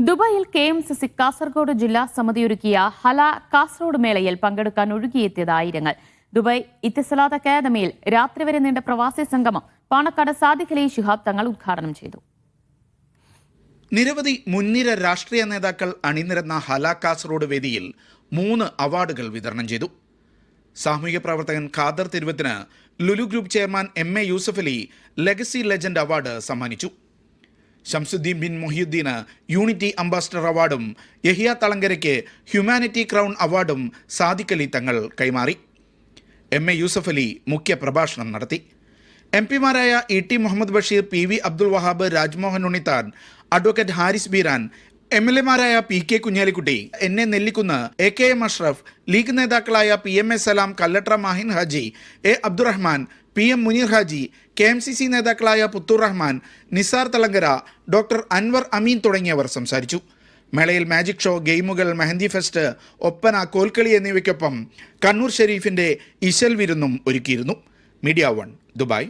ദുബായിൽ KMCC കാസർഗോഡ് ജില്ലാ സമിതി ഒരുക്കിയ ഹല കാസർഗോഡ് മേളയിൽ പങ്കെടുക്കാൻ ഒഴുകിയെത്തിയത് ആയിരങ്ങൾ. ദുബായ് ഇത്തിസലാത്ത് അക്കാദമിയിൽ രാത്രി വരെ നീണ്ട പ്രവാസി സംഗമം പാണക്കാട് സാദിഖ് അലി ശിഹാബ് തങ്ങൾ ഉദ്ഘാടനം ചെയ്തു. നിരവധി മുൻനിര രാഷ്ട്രീയ നേതാക്കൾ അണിനിരന്ന ഹല കാസർഗോഡ് വേദിയിൽ 3 അവാർഡുകൾ വിതരണം ചെയ്തു. സാമൂഹിക പ്രവർത്തകൻ ഖാദർ തിരുവത്തിന് Lulu group chairman MA Yusuf Ali legacy legend award സമ്മാനിച്ചു. ഷംസുദ്ദീൻ ബിൻ മൊഹിയുദ്ദീന് യൂണിറ്റി അംബാസഡർ അവാർഡും യഹിയ തളങ്കരയ്ക്ക് ഹ്യൂമാനിറ്റി ക്രൗൺ അവാർഡും സാദിഖ് അലി തങ്ങൾ കൈമാറി. MA യൂസഫ് അലി മുഖ്യ പ്രഭാഷണം നടത്തി. MP മാരായ ET Muhammad Basheer, PV Abdul Wahab, Rajmohan Unnithan, advocate Haris Beeran, MLA മാരായ PK Kunhalikutty, NA Nellikkunnu, AKM Ashraf, League നേതാക്കളായ PMA Salam, Kallatra Mahin Haji, A Abdurahman, PM Muneer Haji, KMCC നേതാക്കളായ പുത്തൂർ റഹ്മാൻ, നിസാർ തളങ്കര, ഡോക്ടർ അൻവർ അമീൻ തുടങ്ങിയവർ സംസാരിച്ചു. മേളയിൽ മാജിക് ഷോ, ഗെയിമുകൾ, മെഹന്തി ഫെസ്റ്റ്, ഒപ്പന, കോൽക്കളി എന്നിവയ്ക്കൊപ്പം കണ്ണൂർ ഷെരീഫിന്റെ ഇശൽ വിരുന്നും ഒരുക്കിയിരുന്നു. Media 1 Dubai.